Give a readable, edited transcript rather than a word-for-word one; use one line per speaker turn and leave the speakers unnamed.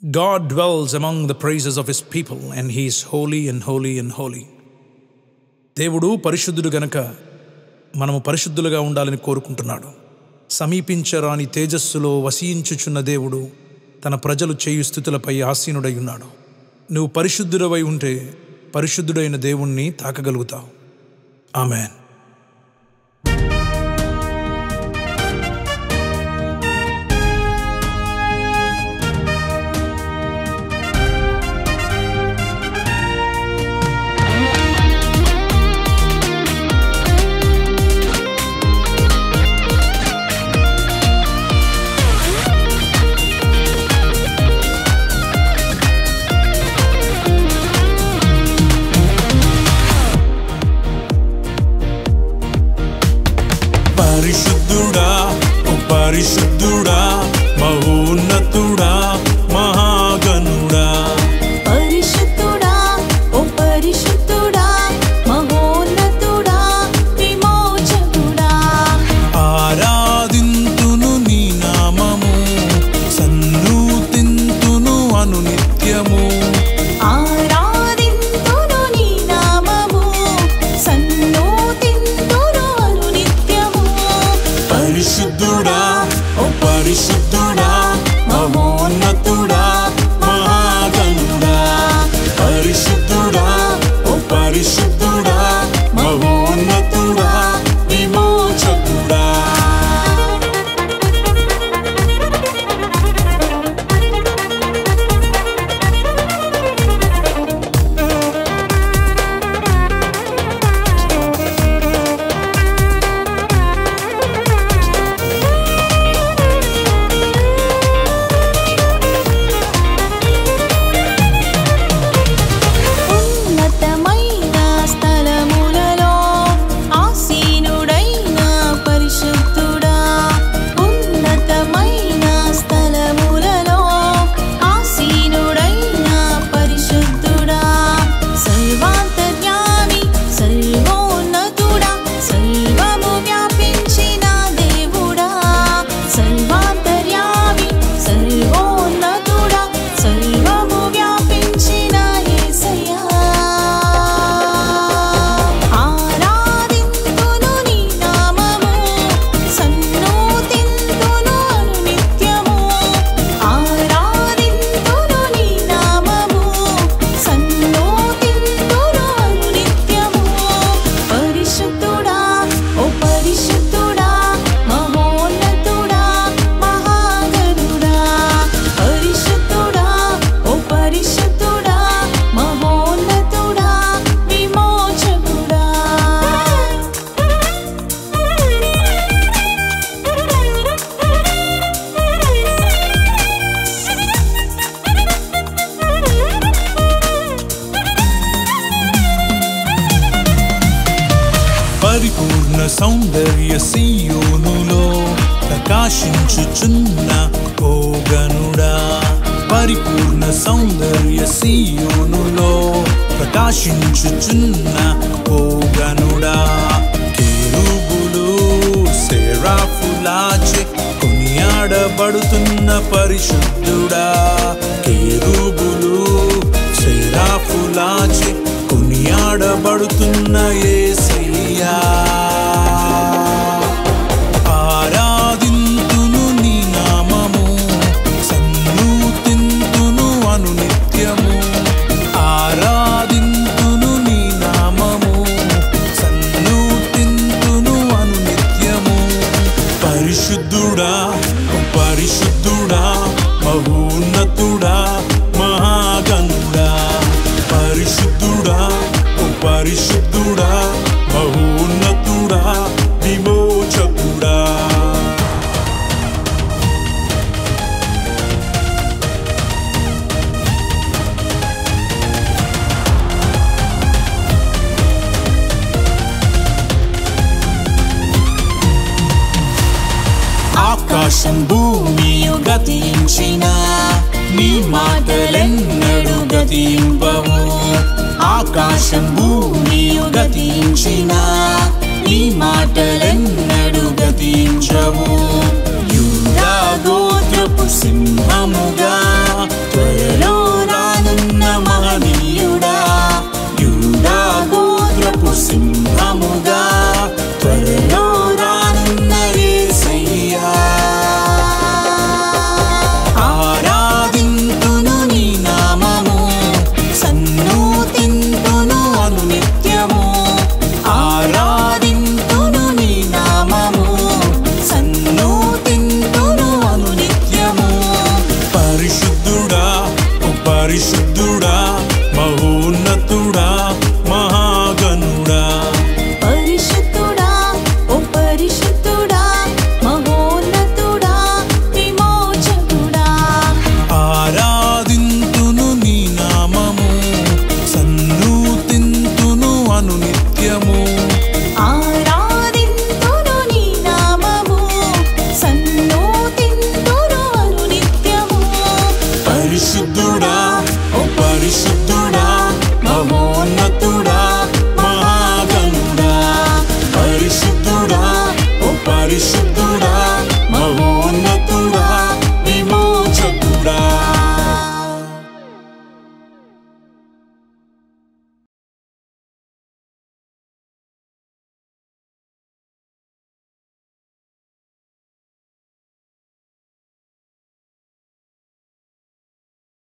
God dwells among the praises of his people and he is holy and holy and holy. దేవుడు పరిశుద్ధుడు గనక మనము పరిశుద్ధులుగా ఉండాలని కోరుకుంటున్నాడు. సమీపించరాని తేజస్సులో వసించుచున్న దేవుడు తన ప్రజలు చేయు స్థుతులపై ఆసీనుడై ఉన్నాడు. నువ్వు పరిశుద్ధుడవై ఉంటే పరిశుద్ధుడైన దేవుణ్ణి తాకగలుగుతావు. ఆమేన్.
పరిశుద్ధుడా ఓ పరిశుద్ధుడా మహోన్నతుడా మహాగణుడా.
పరిశుద్ధుడా ఓ పరిశుద్ధుడా మహోన్నతుడా విమోచకుడా.
ఆరాధింతును నీ నామము సన్నుతింతును అనునిత్యము. పరిశుద్ధుడా ఓ పరిశుద్ధుడా మహోన్నతుడా మహాగణుడా. పరిశుద్ధుడా ఓ పరిశుద్ధుడా మహోన్నతుడా విమోచకుడా. పరిపూర్ణ సౌందర్య సీయోనులో ప్రకాశించుచున్న ఓ గణుడా. పరిపూర్ణ సౌందర్య సీయోనులో ప్రకాశించుచున్న ఓ గణుడా. కెరూబులు సెరాఫులాచే కొనియాడబడుతున్న పరిశుద్ధుడా. కెరూబులు సెరాఫులాచే కొనియాడబడుతున్న యేసయ్యా. ఆరాధింతును నీ నామము సన్నుతింతును అనునిత్యము. ఆరాధింతును నీ నామము సన్నుతింతును అనునిత్యము. పరిశుద్ధుడా ఓ పరిశుద్ధుడా మహోన్నతుడా మహాగణుడా. పరిశుద్ధుడా ఓ పరిశుద్ధుడా మహోన్నతుడా విమోచకుడా. ఆకాశం భూమియు గతించిన నీ మాటలెన్నడు గతింపవు. ఆకాశం భూమియు గతించిన నీ మాటలెన్నడు గతించవు. యూదా గోత్రపు సింహముగా పరిశుద్ధుడా ఓ పరిశుద్ధుడా మహోన్నతుడా మహాగణుడా
పరిశుద్ధుడా ఓ పరిశుద్ధుడా మహోన్నతుడా విమోచకుడా
ఆరాధింతును నీ నామము సన్నుతింతును అనునిత్యము
ఆరాధింతును నీ నామము సన్నుతింతును అనునిత్యము
పరిశుద్ధుడా